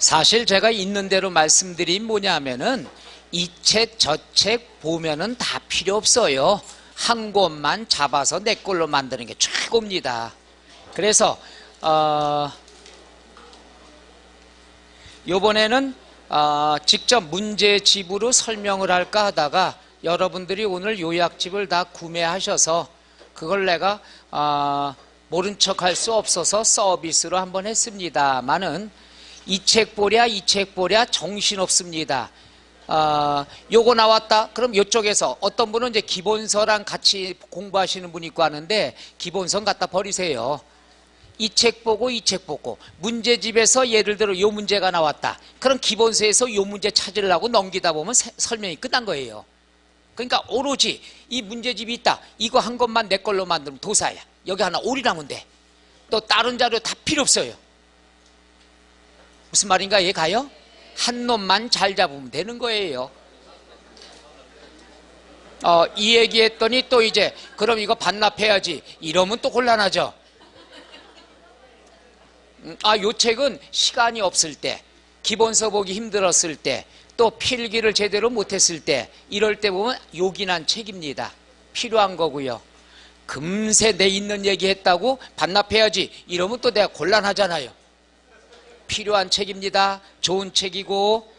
사실 제가 있는 대로 말씀드린 뭐냐면은 이 책 저 책 보면은 다 필요 없어요. 한 곳만 잡아서 내 걸로 만드는 게 최고입니다. 그래서 요번에는 직접 문제집으로 설명을 할까 하다가 여러분들이 오늘 요약집을 다 구매하셔서 그걸 내가 모른 척 할 수 없어서 서비스로 한번 했습니다만은 이 책 보랴 이 책 보랴 정신없습니다. 요거 나왔다 그럼 이쪽에서 어떤 분은 이제 기본서랑 같이 공부하시는 분이 있고 하는데 기본서 갖다 버리세요. 이 책 보고 이 책 보고 문제집에서 예를 들어 요 문제가 나왔다 그럼 기본서에서 요 문제 찾으려고 넘기다 보면 설명이 끝난 거예요. 그러니까 오로지 이 문제집이 있다 이거 한 것만 내 걸로 만들면 도사야. 여기 하나 올인하면 돼. 또 다른 자료 다 필요 없어요. 무슨 말인가 이해 가요? 한 놈만 잘 잡으면 되는 거예요. 이 얘기했더니 또 이제 그럼 이거 반납해야지 이러면 또 곤란하죠. 요 책은 시간이 없을 때 기본서 보기 힘들었을 때 또 필기를 제대로 못했을 때 이럴 때 보면 요긴한 책입니다. 필요한 거고요. 금세 내 있는 얘기 했다고 반납해야지 이러면 또 내가 곤란하잖아요. 필요한 책입니다. 좋은 책이고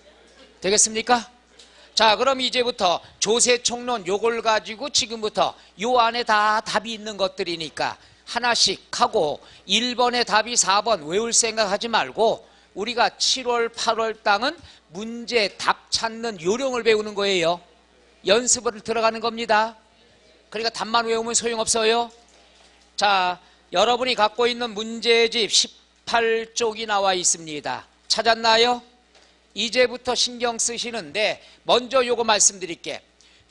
되겠습니까? 자 그럼 이제부터 조세총론 요걸 가지고 지금부터 요 안에 다 답이 있는 것들이니까 하나씩 하고 1번의 답이 4번 외울 생각하지 말고 우리가 7월 8월 땅은 문제 답 찾는 요령을 배우는 거예요. 연습을 들어가는 겁니다. 그러니까 답만 외우면 소용없어요. 자 여러분이 갖고 있는 문제집 18쪽이 나와 있습니다. 찾았나요? 이제부터 신경 쓰시는데 먼저 요거 말씀드릴게.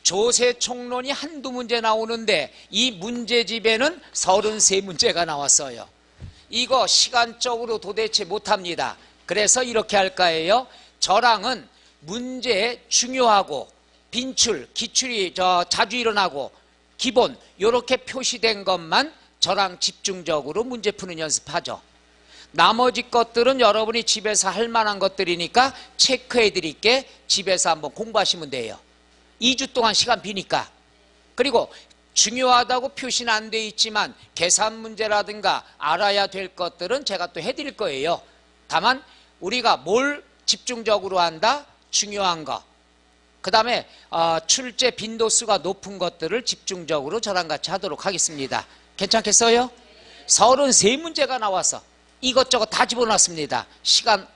조세총론이 한두 문제 나오는데 이 문제집에는 33문제가 나왔어요. 이거 시간적으로 도대체 못합니다. 그래서 이렇게 할까 해요. 저랑은 문제 중요하고 빈출, 기출이 자주 일어나고 기본 이렇게 표시된 것만 저랑 집중적으로 문제 푸는 연습하죠. 나머지 것들은 여러분이 집에서 할 만한 것들이니까 체크해 드릴게. 집에서 한번 공부하시면 돼요. 2주 동안 시간 비니까. 그리고 중요하다고 표시는 안 돼 있지만 계산 문제라든가 알아야 될 것들은 제가 또 해드릴 거예요. 다만 우리가 뭘 집중적으로 한다? 중요한 거. 그 다음에 출제 빈도수가 높은 것들을 집중적으로 저랑 같이 하도록 하겠습니다. 괜찮겠어요? 33문제가 나와서 이것저것 다 집어넣습니다. 시간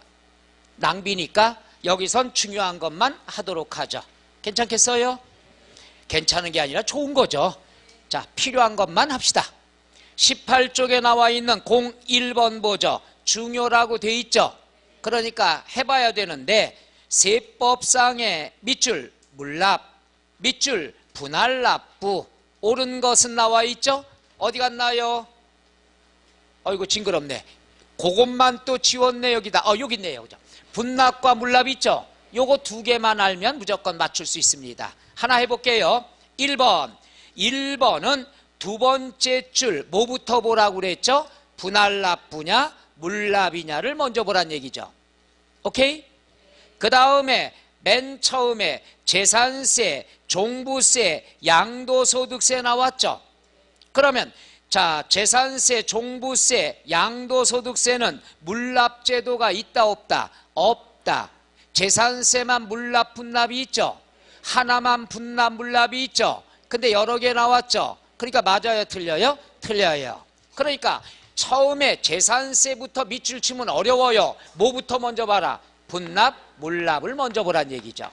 낭비니까 여기선 중요한 것만 하도록 하죠. 괜찮겠어요? 괜찮은 게 아니라 좋은 거죠. 자, 필요한 것만 합시다. 18쪽에 나와 있는 01번 보죠. 중요라고 돼 있죠. 그러니까 해봐야 되는데 세법상의 밑줄 물납, 밑줄 분할납부 옳은 것은 나와 있죠. 어디 갔나요? 어이구 징그럽네. 그것만 또 지웠네. 여기다. 여기 있네요. 그죠? 분납과 물납 있죠. 요거 두 개만 알면 무조건 맞출 수 있습니다. 하나 해볼게요. 1번은 두 번째 줄 뭐부터 보라고 그랬죠? 분할납부냐 물납이냐를 먼저 보란 얘기죠. 오케이? 그 다음에 맨 처음에 재산세, 종부세, 양도소득세 나왔죠. 그러면 자 재산세, 종부세, 양도소득세는 물납제도가 있다 없다? 없다. 재산세만 물납 분납이 있죠. 하나만 분납 물납이 있죠. 근데 여러 개 나왔죠. 그러니까 맞아요 틀려요? 틀려요. 그러니까 처음에 재산세부터 밑줄 치면 어려워요. 뭐부터 먼저 봐라? 분납 물납을 먼저 보란 얘기죠.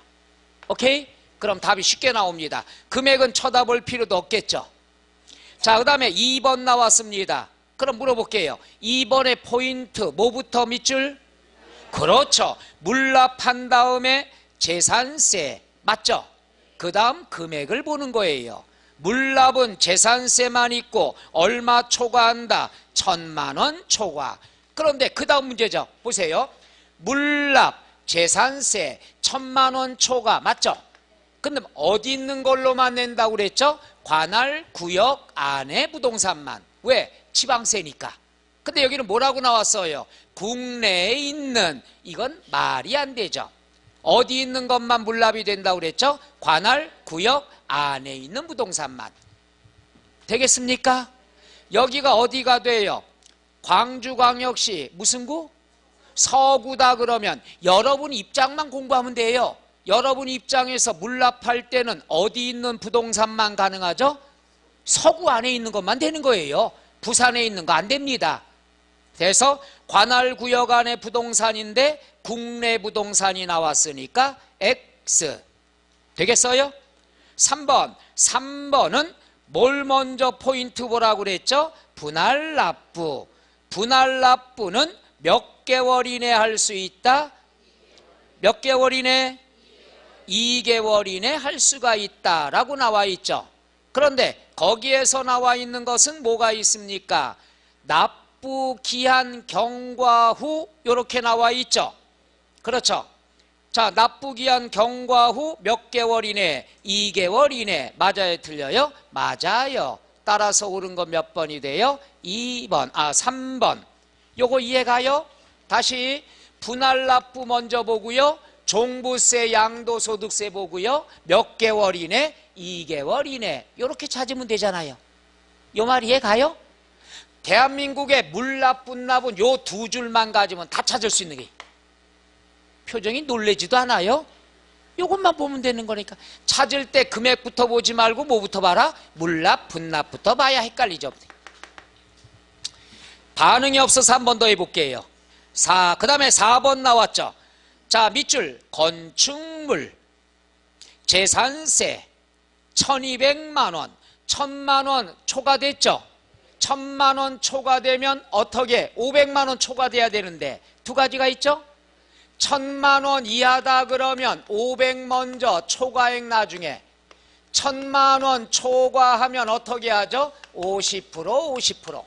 오케이? 그럼 답이 쉽게 나옵니다. 금액은 쳐다볼 필요도 없겠죠. 자, 그 다음에 2번 나왔습니다. 그럼 물어볼게요. 2번의 포인트 뭐부터 밑줄? 그렇죠. 물납한 다음에 재산세 맞죠? 그 다음 금액을 보는 거예요. 물납은 재산세만 있고 얼마 초과한다? 1000만원 초과. 그런데 그 다음 문제죠. 보세요. 물납, 재산세, 1000만원 초과 맞죠? 근데 어디 있는 걸로만 낸다고 그랬죠? 관할 구역 안에 부동산만. 왜? 지방세니까. 근데 여기는 뭐라고 나왔어요? 국내에 있는, 이건 말이 안 되죠. 어디 있는 것만 물납이 된다고 그랬죠? 관할, 구역 안에 있는 부동산만. 되겠습니까? 여기가 어디가 돼요? 광주광역시 무슨 구? 서구다. 그러면 여러분 입장만 공부하면 돼요. 여러분 입장에서 물납할 때는 어디 있는 부동산만 가능하죠? 서구 안에 있는 것만 되는 거예요. 부산에 있는 거 안 됩니다. 그래서 관할구역 안에 부동산인데 국내 부동산이 나왔으니까 X. 되겠어요? 3번. 3번은 뭘 먼저 포인트 보라고 그랬죠? 분할납부. 분할납부는 몇 개월 이내 할 수 있다? 몇 개월 이내? 2개월 이내 할 수가 있다라고 나와 있죠. 그런데 거기에서 나와 있는 것은 뭐가 있습니까? 납부 기한 경과 후 이렇게 나와 있죠. 그렇죠. 자, 납부 기한 경과 후 몇 개월 이내? 2개월 이내. 맞아요, 틀려요? 맞아요. 따라서 옳은 건 몇 번이 돼요? 2번. 3번. 요거 이해가요? 다시 분할납부 먼저 보고요. 종부세, 양도소득세 보고요. 몇 개월 이내? 2개월 이내. 이렇게 찾으면 되잖아요. 요 말 이해가요? 대한민국의 물납, 분납은 요 두 줄만 가지면 다 찾을 수 있는 게. 표정이 놀래지도 않아요? 요것만 보면 되는 거니까. 찾을 때 금액부터 보지 말고 뭐부터 봐라? 물납, 분납부터 봐야 헷갈리죠. 반응이 없어서 한 번 더 해볼게요. 그 다음에 4번 나왔죠. 자, 밑줄 건축물 재산세 1200만 원 1000만 원 초과됐죠. 1000만 원 초과되면 어떻게 500만 원 초과돼야 되는데 두 가지가 있죠. 1000만 원 이하다 그러면 500 먼저 초과액 나중에 1000만 원 초과하면 어떻게 하죠? 50% 50%.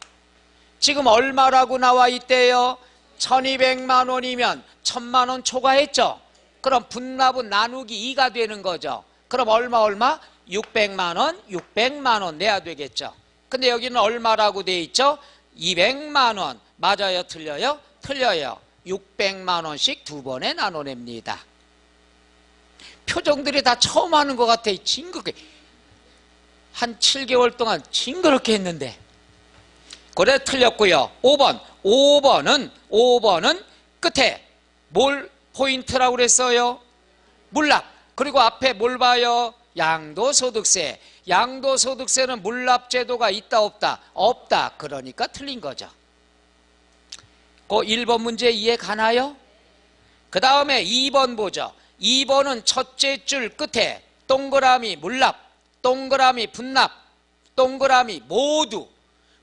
지금 얼마라고 나와 있대요? 1200만 원이면 1000만 원 초과했죠. 그럼 분납은 나누기 2가 되는 거죠. 그럼 얼마? 600만 원 600만 원 내야 되겠죠. 근데 여기는 얼마라고 돼 있죠? 200만 원. 맞아요, 틀려요? 틀려요. 600만 원씩 두 번에 나눠냅니다. 표정들이 다 처음 하는 것 같아. 징그럽게 한 7개월 동안 징그럽게 했는데. 그래, 틀렸고요. 5번은 끝에 뭘 포인트라고 그랬어요? 물납. 그리고 앞에 뭘 봐요? 양도소득세. 양도소득세는 물납제도가 있다 없다? 없다. 그러니까 틀린 거죠. 그 1번 문제 이해 가나요? 그 다음에 2번 보죠. 2번은 첫째 줄 끝에 동그라미 물납, 동그라미 분납, 동그라미 모두.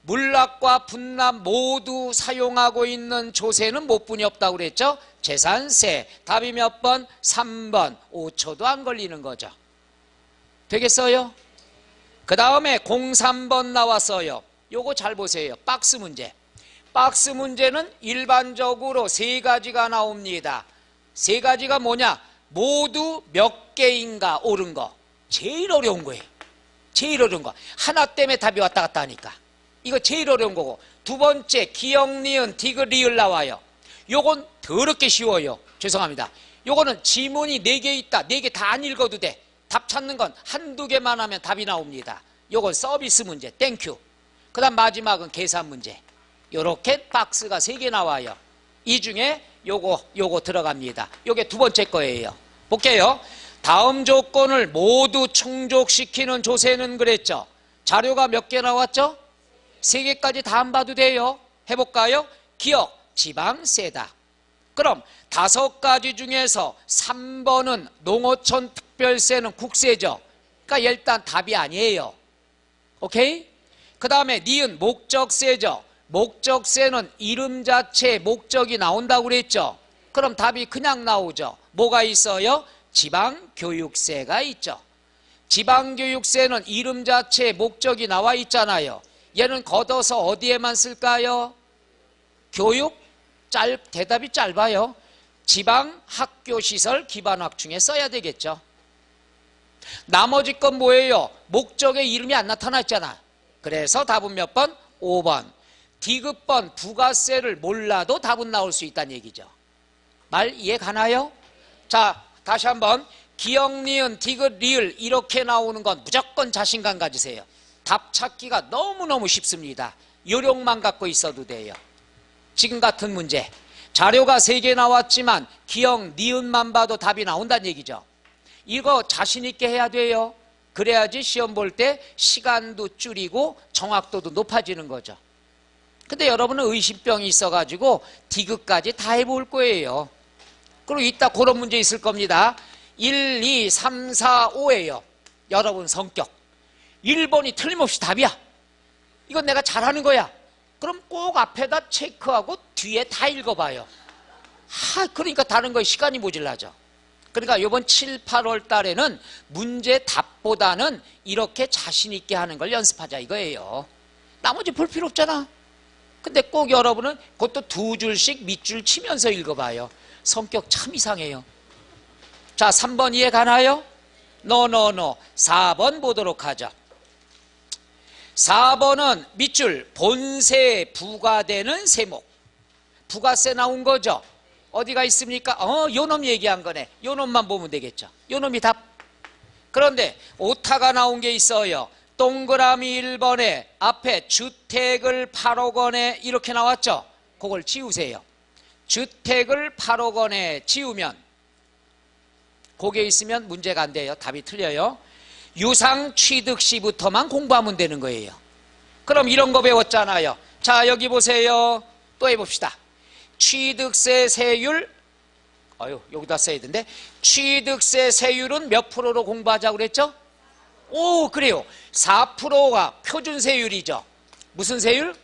물납과 분납 모두 사용하고 있는 조세는 못 분이 없다고 그랬죠? 재산세. 답이 몇 번? 3번. 5초도 안 걸리는 거죠. 되겠어요? 그 다음에 03번 나왔어요. 요거 잘 보세요. 박스 문제. 박스 문제는 일반적으로 세 가지가 나옵니다. 세 가지가 뭐냐? 모두 몇 개인가 옳은 거. 제일 어려운 거예요. 제일 어려운 거. 하나 때문에 답이 왔다 갔다 하니까. 이거 제일 어려운 거고. 두 번째 기역, 니은, 디귿, 리을 나와요. 요건 더럽게 쉬워요. 죄송합니다. 요거는 지문이 4개 있다. 4개 다 안 읽어도 돼. 답 찾는 건 한두 개만 하면 답이 나옵니다. 요건 서비스 문제. 땡큐. 그 다음 마지막은 계산 문제. 요렇게 박스가 3개 나와요. 이 중에 요거 들어갑니다. 요게 두 번째 거예요. 볼게요. 다음 조건을 모두 충족시키는 조세는 그랬죠. 자료가 몇 개 나왔죠? 3개까지 다 안 봐도 돼요. 해볼까요? 기역, 지방세다. 그럼 5가지 중에서 3번은 농어촌 특별세는 국세죠. 그러니까 일단 답이 아니에요. 오케이? 그 다음에 니은 목적세죠. 목적세는 이름 자체에 목적이 나온다고 그랬죠. 그럼 답이 그냥 나오죠. 뭐가 있어요? 지방교육세가 있죠. 지방교육세는 이름 자체에 목적이 나와 있잖아요. 얘는 걷어서 어디에만 쓸까요? 교육? 대답이 짧아요. 지방학교시설 기반확충에 써야 되겠죠. 나머지 건 뭐예요? 목적의 이름이 안 나타났잖아. 그래서 답은 몇 번? 5번. 디귿번 부가세를 몰라도 답은 나올 수 있다는 얘기죠. 말 이해 가나요? 자, 다시 한번 기역, 니은, 디귿, 리을 이렇게 나오는 건 무조건 자신감 가지세요. 답 찾기가 너무너무 쉽습니다. 요령만 갖고 있어도 돼요. 지금 같은 문제 자료가 3개 나왔지만 기역, 니은만 봐도 답이 나온다는 얘기죠. 이거 자신 있게 해야 돼요. 그래야지 시험 볼 때 시간도 줄이고 정확도도 높아지는 거죠. 근데 여러분은 의심병이 있어가지고 디귿까지 다 해볼 거예요. 그리고 이따 그런 문제 있을 겁니다. 1, 2, 3, 4, 5예요. 여러분 성격 1번이 틀림없이 답이야. 이건 내가 잘하는 거야. 그럼 꼭 앞에다 체크하고 뒤에 다 읽어봐요. 그러니까 다른 거에 시간이 모질라져. 그러니까 이번 7, 8월 달에는 문제 답보다는 이렇게 자신 있게 하는 걸 연습하자 이거예요. 나머지 볼 필요 없잖아. 근데 꼭 여러분은 그것도 2줄씩 밑줄 치면서 읽어봐요. 성격 참 이상해요. 자, 3번 이해 가나요? 노. 4번 보도록 하죠. 4번은 밑줄 본세에 부과되는 세목. 부가세 나온 거죠. 어디가 있습니까? 요놈 얘기한 거네. 요놈만 보면 되겠죠. 요놈이 답. 그런데 오타가 나온 게 있어요. 동그라미 1번에 앞에 주택을 8억 원에 이렇게 나왔죠. 그걸 지우세요. 주택을 8억 원에 지우면 그게 있으면 문제가 안 돼요. 답이 틀려요. 유상 취득 시부터만 공부하면 되는 거예요. 그럼 이런 거 배웠잖아요. 자, 여기 보세요. 또 해봅시다. 취득세 세율, 여기다 써야 되는데, 취득세 세율은 몇 프로로 공부하자고 그랬죠? 오, 그래요. 4%가 표준세율이죠. 무슨 세율?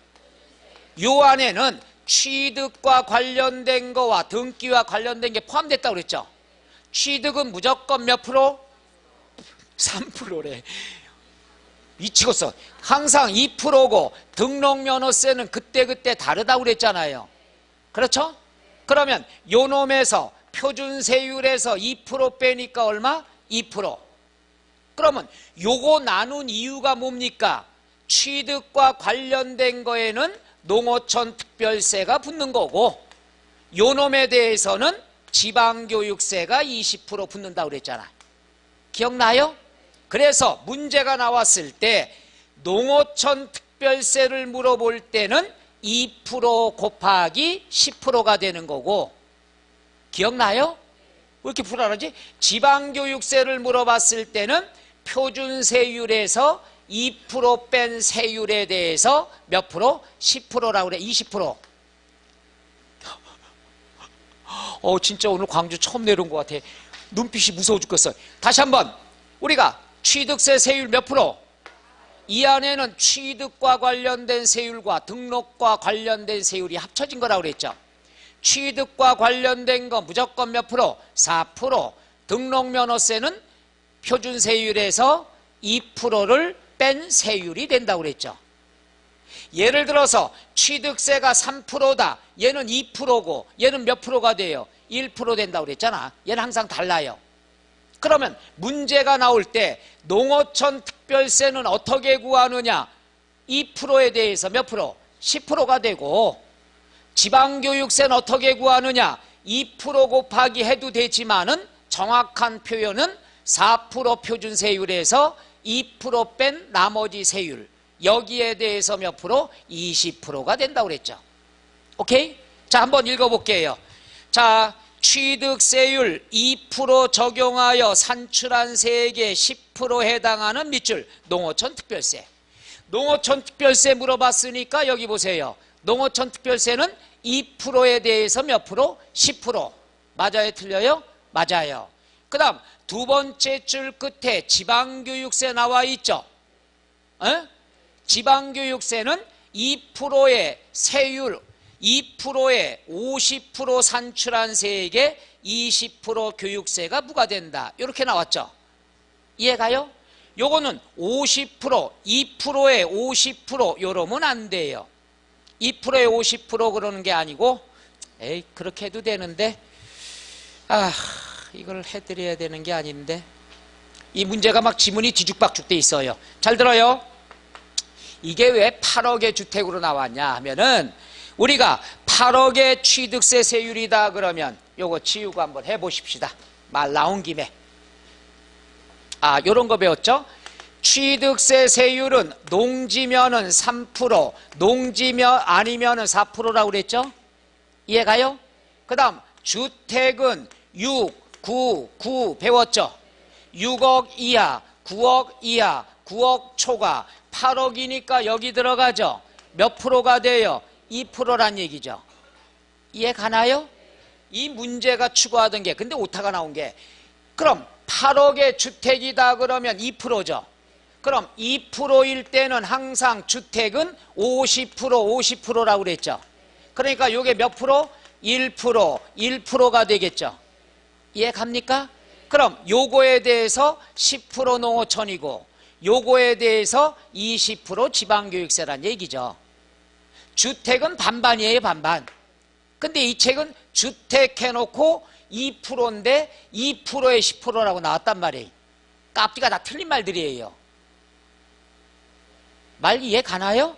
요 안에는 취득과 관련된 거와 등기와 관련된 게 포함됐다고 그랬죠. 취득은 무조건 몇 프로? 3%래. 미치겠어. 항상 2%고 등록면허세는 그때그때 다르다고 그랬잖아요. 그렇죠? 그러면 요 놈에서 표준세율에서 2% 빼니까 얼마? 2%. 그러면 요거 나눈 이유가 뭡니까? 취득과 관련된 거에는 농어촌 특별세가 붙는 거고 요 놈에 대해서는 지방교육세가 20% 붙는다고 그랬잖아. 기억나요? 그래서 문제가 나왔을 때 농어촌 특별세를 물어볼 때는 2% 곱하기 10%가 되는 거고, 기억나요? 왜 이렇게 불안하지? 지방교육세를 물어봤을 때는 표준세율에서 2% 뺀 세율에 대해서 몇 프로? 10%라고 그래. 20%. 진짜 오늘 광주 처음 내려온 것 같아. 눈빛이 무서워 죽겠어. 다시 한번. 우리가 취득세 세율 몇 프로? 이 안에는 취득과 관련된 세율과 등록과 관련된 세율이 합쳐진 거라고 그랬죠. 취득과 관련된 거 무조건 몇 프로? 4%. 등록면허세는 표준세율에서 2%를 뺀 세율이 된다고 그랬죠. 예를 들어서 취득세가 3%다. 얘는 2%고 얘는 몇 프로가 돼요? 1% 된다고 그랬잖아. 얘는 항상 달라요. 그러면 문제가 나올 때 농어촌 특별세는 어떻게 구하느냐? 2%에 대해서 몇 프로? 10%가 되고, 지방교육세는 어떻게 구하느냐? 2% 곱하기 해도 되지만은 정확한 표현은 4% 표준세율에서 2% 뺀 나머지 세율, 여기에 대해서 몇 프로? 20%가 된다고 그랬죠. 오케이? 자, 한번 읽어볼게요. 자, 취득세율 2% 적용하여 산출한 세액의 10% 해당하는 밑줄 농어촌 특별세. 농어촌 특별세 물어봤으니까 여기 보세요. 농어촌 특별세는 2%에 대해서 몇 프로? 10%. 맞아요? 틀려요? 맞아요. 그 다음 두 번째 줄 끝에 지방교육세 나와 있죠. 지방교육세는 2%의 세율, 2%에 50% 산출한 세액에 20% 교육세가 부과된다. 이렇게 나왔죠. 이해가요? 요거는 50%, 2%에 50% 요러면 안 돼요. 2%에 50% 그러는 게 아니고, 에이, 그렇게 해도 되는데, 이걸 해드려야 되는 게 아닌데, 이 문제가 막 지문이 뒤죽박죽 돼 있어요. 잘 들어요. 이게 왜 8억의 주택으로 나왔냐 하면은 우리가 8억의 취득세 세율이다 그러면 요거 지우고 한번 해보십시다. 말 나온 김에. 요런 거 배웠죠? 취득세 세율은 농지면은 3%, 농지면 아니면은 4%라고 그랬죠? 이해가요? 그 다음 주택은 6, 9 배웠죠? 6억 이하, 9억 이하, 9억 초과 8억이니까 여기 들어가죠? 몇 프로가 돼요? 2%란 얘기죠. 이해 가나요? 이 문제가 추구하던 게 근데 오타가 나온 게 그럼 8억의 주택이다 그러면 2%죠. 그럼 2%일 때는 항상 주택은 50%라고 그랬죠. 그러니까 이게 몇 프로? 1%가 되겠죠. 이해 갑니까? 그럼 요거에 대해서 10% 농어촌이고 요거에 대해서 20% 지방교육세란 얘기죠. 주택은 반반이에요, 반반. 근데 이 책은 주택 해놓고 2%인데 2%에 10%라고 나왔단 말이에요. 앞뒤가 다 틀린 말들이에요. 말 이해 가나요?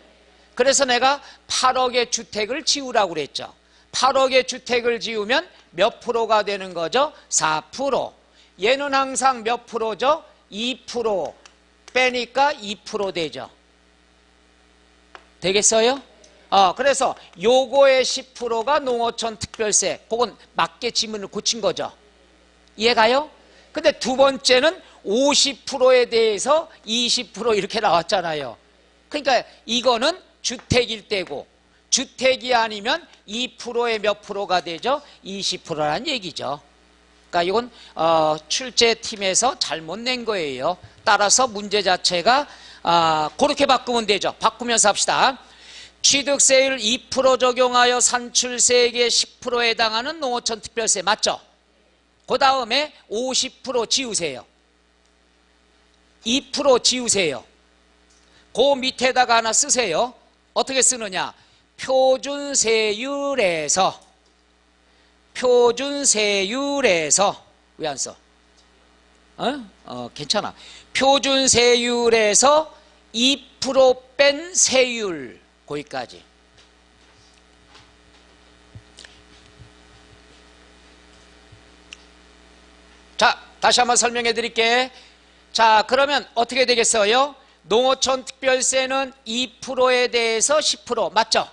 그래서 내가 8억의 주택을 지우라고 그랬죠. 8억의 주택을 지우면 몇 프로가 되는 거죠? 4%. 얘는 항상 몇 프로죠? 2% 빼니까 2% 되죠. 되겠어요? 그래서 요거의 10%가 농어촌 특별세. 그건 맞게 지문을 고친 거죠. 이해가요? 근데 두 번째는 50%에 대해서 20% 이렇게 나왔잖아요. 그러니까 이거는 주택일 때고 주택이 아니면 2%의 몇 프로가 되죠? 20%라는 얘기죠. 그러니까 이건 출제팀에서 잘못 낸 거예요. 따라서 문제 자체가 그렇게 바꾸면 되죠. 바꾸면서 합시다. 취득세율 2% 적용하여 산출세액의 10%에 해당하는 농어촌 특별세 맞죠? 그 다음에 50% 지우세요. 2% 지우세요. 그 밑에다가 하나 쓰세요. 어떻게 쓰느냐? 표준세율에서 왜 안 써? 괜찮아. 표준세율에서 2% 뺀 세율 거기까지. 자, 다시 한번 설명해 드릴게. 자, 그러면 어떻게 되겠어요? 농어촌 특별세는 2%에 대해서 10% 맞죠?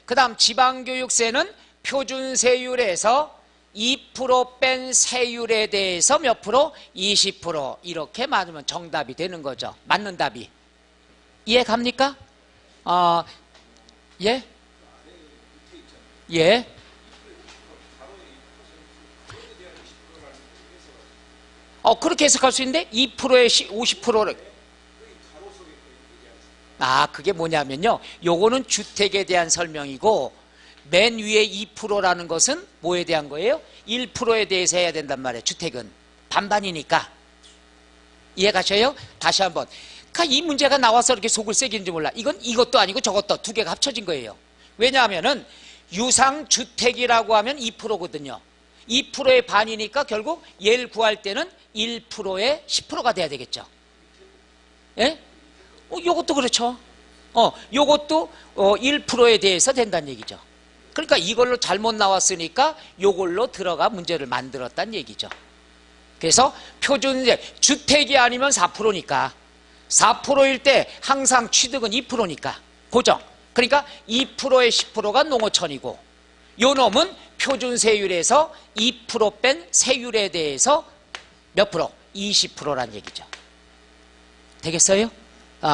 그 다음 지방교육세는 표준세율에서 2% 뺀 세율에 대해서 몇 프로? 20% 이렇게 맞으면 정답이 되는 거죠. 맞는 답이. 이해 갑니까? 예? 예? 그렇게 해석할 수 있는데 2%에 50%를 그게 뭐냐면요, 요거는 주택에 대한 설명이고 맨 위에 2%라는 것은 뭐에 대한 거예요? 1%에 대해서 해야 된단 말이에요. 주택은 반반이니까. 이해 가셔요? 다시 한번. 그러니까 이 문제가 나와서 이렇게 속을 새기는지 몰라. 이건 이것도 아니고 저것도 두 개가 합쳐진 거예요. 왜냐하면은 유상주택이라고 하면 2%거든요. 2%의 반이니까 결국 얘를 구할 때는 1%에 10%가 돼야 되겠죠. 예? 요것도 그렇죠. 요것도 1%에 대해서 된다는 얘기죠. 그러니까 이걸로 잘못 나왔으니까 요걸로 들어가 문제를 만들었다는 얘기죠. 그래서 표준세 주택이 아니면 4%니까 4%일 때 항상 취득은 2%니까 고정. 그러니까 2%에 10%가 농어촌이고 요 놈은 표준세율에서 2% 뺀 세율에 대해서 몇 프로? 20%란 얘기죠. 되겠어요?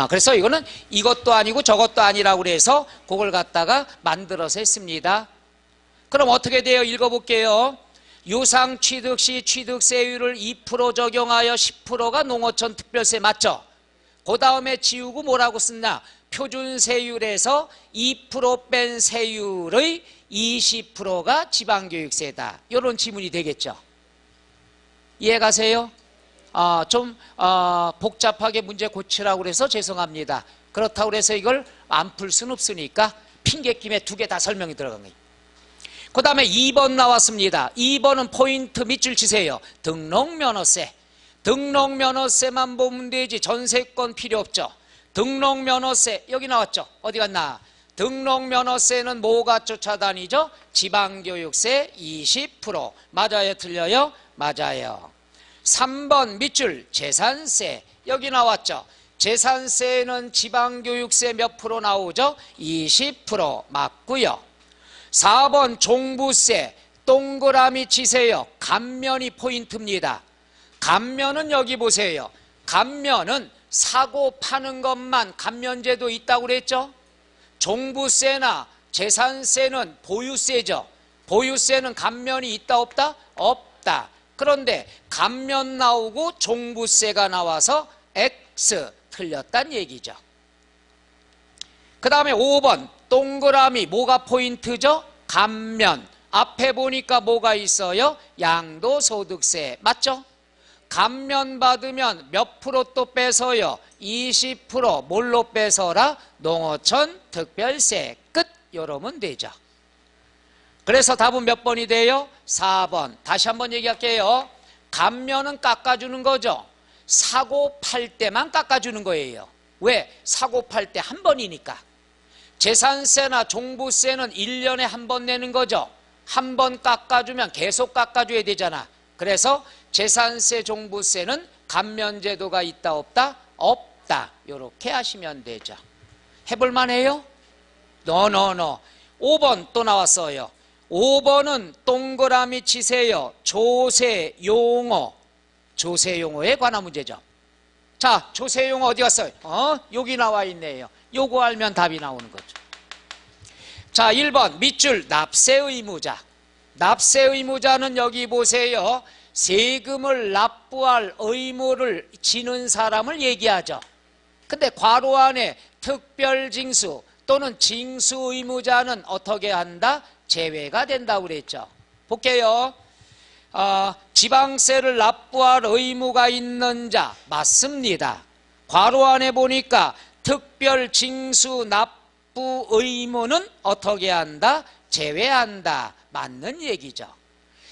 그래서 이거는 이것도 아니고 저것도 아니라고 그래서 그걸 갖다가 만들어서 했습니다. 그럼 어떻게 돼요? 읽어볼게요. 유상 취득 시 취득세율을 2% 적용하여 10%가 농어촌 특별세 맞죠? 그 다음에 지우고 뭐라고 썼나? 표준세율에서 2% 뺀 세율의 20%가 지방교육세다. 이런 지문이 되겠죠. 이해가세요? 좀 복잡하게 문제 고치라고 그래서 죄송합니다. 그렇다고 해서 이걸 안 풀 수는 없으니까 핑계김에 두 개 다 설명이 들어간 거예요. 그 다음에 2번 나왔습니다. 2번은 포인트 밑줄 치세요. 등록면허세. 등록면허세만 보면 되지 전세권 필요 없죠. 등록면허세 여기 나왔죠. 어디 갔나? 등록면허세는 뭐가 쫓아다니죠? 지방교육세 20%. 맞아요? 틀려요? 맞아요. 3번 밑줄 재산세 여기 나왔죠. 재산세는 지방교육세 몇 프로 나오죠? 20% 맞고요. 4번 종부세 동그라미 치세요. 감면이 포인트입니다. 감면은 여기 보세요. 감면은 사고 파는 것만 감면제도 있다고 그랬죠? 종부세나 재산세는 보유세죠. 보유세는 감면이 있다 없다? 없다. 그런데 감면 나오고 종부세가 나와서 X 틀렸단 얘기죠. 그 다음에 5번 동그라미 뭐가 포인트죠? 감면. 앞에 보니까 뭐가 있어요? 양도소득세 맞죠? 감면 받으면 몇 프로 또 빼서요? 20% 뭘로 빼서라? 농어촌 특별세 끝 이러면 되죠. 그래서 답은 몇 번이 돼요? 4번. 다시 한번 얘기할게요. 감면은 깎아주는 거죠. 사고 팔 때만 깎아주는 거예요. 왜? 사고 팔 때 한 번이니까. 재산세나 종부세는 1년에 한 번 내는 거죠. 한 번 깎아주면 계속 깎아줘야 되잖아. 그래서 재산세, 종부세는 감면제도가 있다 없다? 없다. 이렇게 하시면 되죠. 해볼만 해요? 노노노. 5번 또 나왔어요. 5번은 동그라미 치세요. 조세용어. 조세용어에 관한 문제죠. 자, 조세용어 어디 갔어요? 여기 나와 있네요. 요거 알면 답이 나오는 거죠. 자, 1번 밑줄 납세의무자. 납세의무자는 여기 보세요. 세금을 납부할 의무를 지는 사람을 얘기하죠. 근데 괄호 안에 특별징수 또는 징수의무자는 어떻게 한다? 제외가 된다고 그랬죠. 볼게요. 지방세를 납부할 의무가 있는 자 맞습니다. 괄호 안에 보니까 특별징수 납부 의무는 어떻게 한다? 제외한다. 맞는 얘기죠.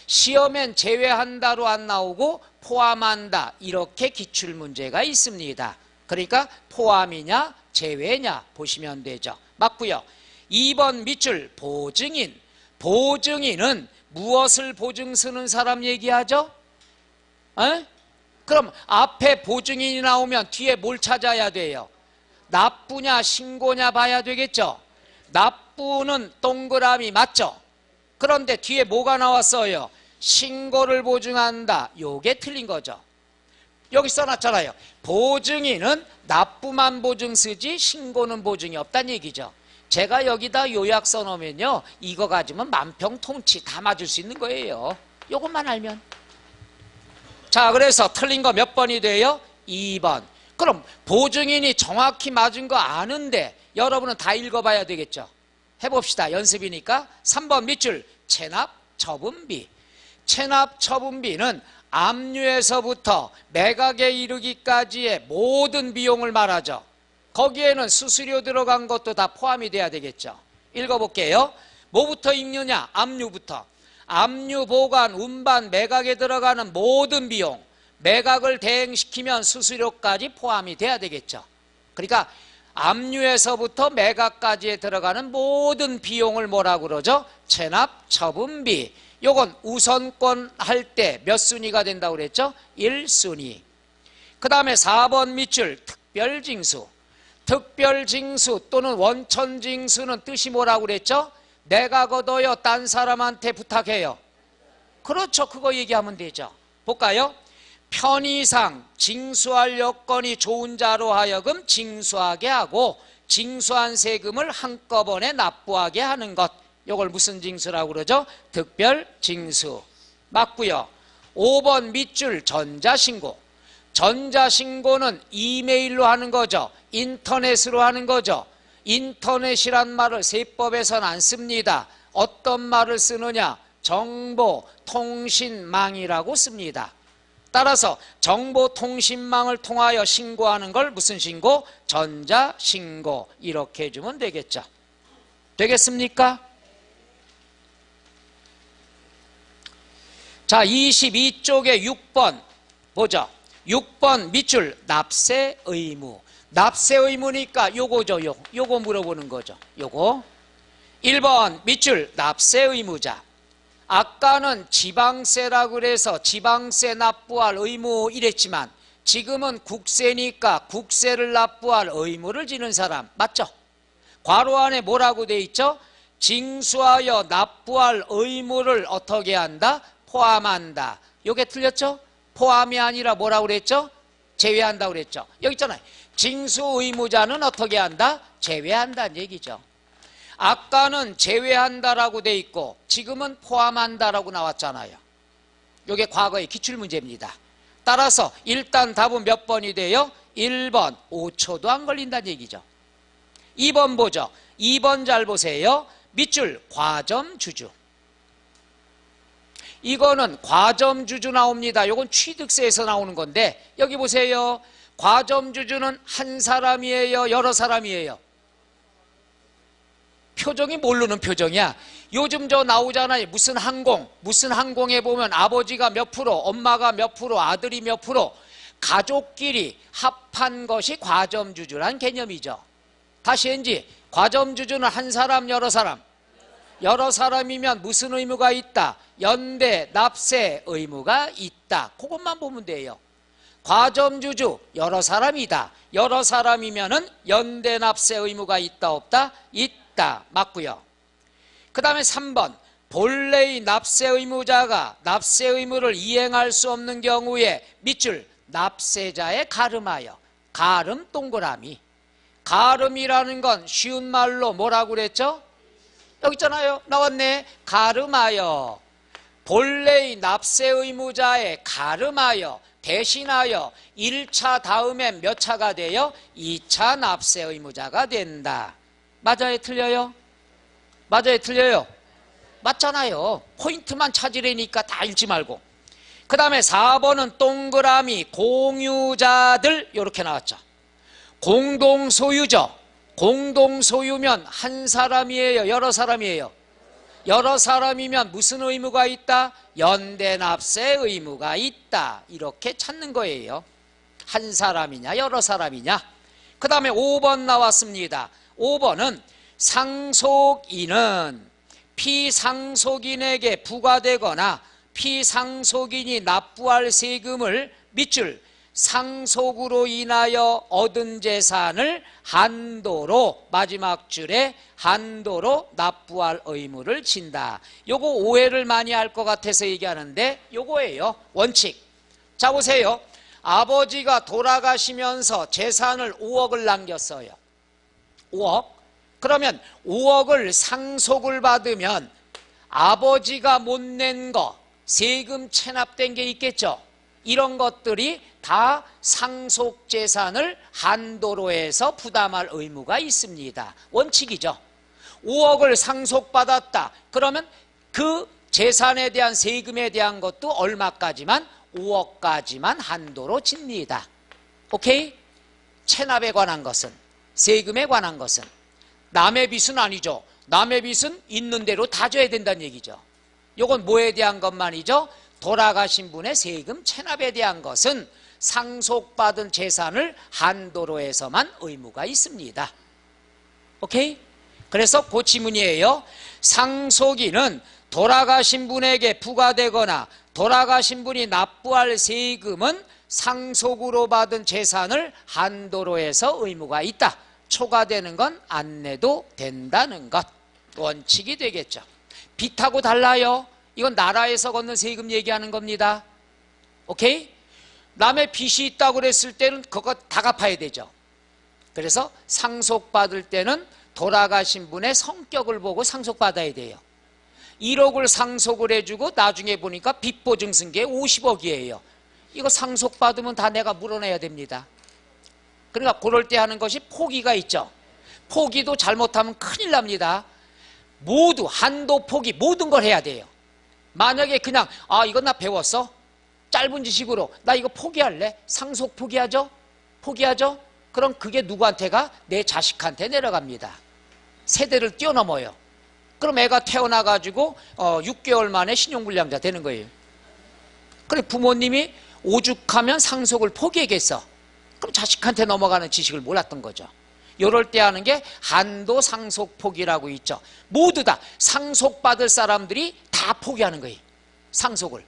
시험엔 제외한다로 안 나오고 포함한다 이렇게 기출문제가 있습니다. 그러니까 포함이냐 제외냐 보시면 되죠. 맞고요. 2번 밑줄 보증인. 보증인은 무엇을 보증 서는 사람 얘기하죠? 그럼 앞에 보증인이 나오면 뒤에 뭘 찾아야 돼요? 납부냐 신고냐 봐야 되겠죠. 납부는 동그라미 맞죠? 그런데 뒤에 뭐가 나왔어요? 신고를 보증한다. 요게 틀린 거죠. 여기 써놨잖아요. 보증인은 납부만 보증 쓰지 신고는 보증이 없다는 얘기죠. 제가 여기다 요약 써놓으면요, 이거 가지면 만평통치 다 맞을 수 있는 거예요. 요것만 알면. 자, 그래서 틀린 거 몇 번이 돼요? 2번. 그럼 보증인이 정확히 맞은 거 아는데 여러분은 다 읽어봐야 되겠죠. 해봅시다. 연습이니까. 3번 밑줄 체납처분비. 체납처분비는 압류에서부터 매각에 이르기까지의 모든 비용을 말하죠. 거기에는 수수료 들어간 것도 다 포함이 돼야 되겠죠. 읽어볼게요. 뭐부터 읽느냐? 압류부터. 압류, 보관, 운반, 매각에 들어가는 모든 비용, 매각을 대행시키면 수수료까지 포함이 돼야 되겠죠. 그러니까 압류에서부터 매각까지에 들어가는 모든 비용을 뭐라고 그러죠? 체납처분비. 요건 우선권 할 때 몇 순위가 된다고 그랬죠? 1순위. 그 다음에 4번 밑줄 특별징수. 특별징수 또는 원천징수는 뜻이 뭐라고 그랬죠? 내가 걷어요, 딴 사람한테 부탁해요. 그렇죠. 그거 얘기하면 되죠. 볼까요? 편의상 징수할 여건이 좋은 자로 하여금 징수하게 하고 징수한 세금을 한꺼번에 납부하게 하는 것. 이걸 무슨 징수라고 그러죠? 특별징수. 맞고요. 5번 밑줄 전자신고. 전자신고는 이메일로 하는 거죠. 인터넷으로 하는 거죠. 인터넷이란 말을 세법에서는 안 씁니다. 어떤 말을 쓰느냐? 정보통신망이라고 씁니다. 따라서 정보통신망을 통하여 신고하는 걸 무슨 신고? 전자신고. 이렇게 해주면 되겠죠. 되겠습니까? 자, 22쪽에 6번 보죠. 6번 밑줄 납세 의무. 납세 의무니까 요거죠. 요거 물어보는 거죠. 요거 1번 밑줄 납세 의무자. 아까는 지방세라고 그래서 지방세 납부할 의무 이랬지만 지금은 국세니까 국세를 납부할 의무를 지는 사람 맞죠? 괄호 안에 뭐라고 돼 있죠? 징수하여 납부할 의무를 어떻게 한다? 포함한다. 요게 틀렸죠? 포함이 아니라 뭐라고 그랬죠? 제외한다고 그랬죠. 여기 있잖아요. 징수 의무자는 어떻게 한다? 제외한다는 얘기죠. 아까는 제외한다라고 돼 있고 지금은 포함한다라고 나왔잖아요. 요게 과거의 기출문제입니다. 따라서 일단 답은 몇 번이 돼요? 1번 5초도 안 걸린다는 얘기죠. 2번 보죠. 2번 잘 보세요. 밑줄 과점주주. 이거는 과점주주 나옵니다. 요건 취득세에서 나오는 건데 여기 보세요. 과점주주는 한 사람이에요? 여러 사람이에요? 표정이 모르는 표정이야. 요즘 저 나오잖아요. 무슨 항공에 보면 아버지가 몇 프로, 엄마가 몇 프로, 아들이 몇 프로, 가족끼리 합한 것이 과점주주란 개념이죠. 다시 hen지 과점주주는 한 사람, 여러 사람? 여러 사람이면 무슨 의무가 있다? 연대 납세 의무가 있다. 그것만 보면 돼요. 과점주주 여러 사람이다. 여러 사람이면은 연대 납세 의무가 있다 없다? 있다. 맞고요. 그 다음에 3번 본래의 납세 의무자가 납세 의무를 이행할 수 없는 경우에 밑줄 납세자에 가름하여. 가름 동그라미. 가름이라는 건 쉬운 말로 뭐라고 그랬죠? 여기 있잖아요. 나왔네. 가름하여. 본래의 납세 의무자에 가름하여 대신하여 1차 다음에 몇 차가 돼요? 2차 납세 의무자가 된다. 맞아요? 틀려요? 맞아요? 틀려요? 맞잖아요. 포인트만 찾으려니까 다 읽지 말고. 그 다음에 4번은 동그라미 공유자들 이렇게 나왔죠. 공동소유죠. 공동소유면 한 사람이에요? 여러 사람이에요? 여러 사람이면 무슨 의무가 있다? 연대납세 의무가 있다. 이렇게 찾는 거예요. 한 사람이냐 여러 사람이냐. 그 다음에 5번 나왔습니다. 5번은 상속인은 피상속인에게 부과되거나 피상속인이 납부할 세금을 밑줄 상속으로 인하여 얻은 재산을 한도로 마지막 줄에 한도로 납부할 의무를 진다. 요거 오해를 많이 할 것 같아서 얘기하는데 요거예요. 원칙. 자 보세요. 아버지가 돌아가시면서 재산을 5억을 남겼어요. 5억. 그러면 5억을 상속을 받으면 아버지가 못 낸 거 세금 체납된 게 있겠죠. 이런 것들이 다 상속재산을 한도로 해서 부담할 의무가 있습니다. 원칙이죠. 5억을 상속받았다. 그러면 그 재산에 대한 세금에 대한 것도 얼마까지만? 5억까지만 한도로 집니다. 오케이? 체납에 관한 것은, 세금에 관한 것은. 남의 빚은 아니죠. 남의 빚은 있는 대로 다 줘야 된다는 얘기죠. 이건 뭐에 대한 것만이죠? 돌아가신 분의 세금 체납에 대한 것은 상속받은 재산을 한도로 해서만 의무가 있습니다. 오케이? 그래서 그 지문이에요. 상속인은 돌아가신 분에게 부과되거나 돌아가신 분이 납부할 세금은 상속으로 받은 재산을 한도로 해서 의무가 있다. 초과되는 건 안 내도 된다는 것. 원칙이 되겠죠. 빚하고 달라요. 이건 나라에서 걷는 세금 얘기하는 겁니다. 오케이? 남의 빚이 있다고 그랬을 때는 그거 다 갚아야 되죠. 그래서 상속받을 때는 돌아가신 분의 성격을 보고 상속받아야 돼요. 1억을 상속을 해주고 나중에 보니까 빚보증승계 50억이에요. 이거 상속받으면 다 내가 물어내야 됩니다. 그러니까 그럴 때 하는 것이 포기가 있죠. 포기도 잘못하면 큰일 납니다. 모두 한도 포기 모든 걸 해야 돼요. 만약에 그냥 이건 나 배웠어. 짧은 지식으로 나 이거 포기할래. 상속 포기하죠. 포기하죠. 그럼 그게 누구한테 가? 내 자식한테 내려갑니다. 세대를 뛰어넘어요. 그럼 애가 태어나가지고 6개월 만에 신용불량자 되는 거예요. 그래 부모님이 오죽하면 상속을 포기하겠어. 그럼 자식한테 넘어가는 지식을 몰랐던 거죠. 요럴 때 하는 게 한도 상속 포기라고 있죠. 모두 다 상속받을 사람들이 다 포기하는 거예요. 상속을.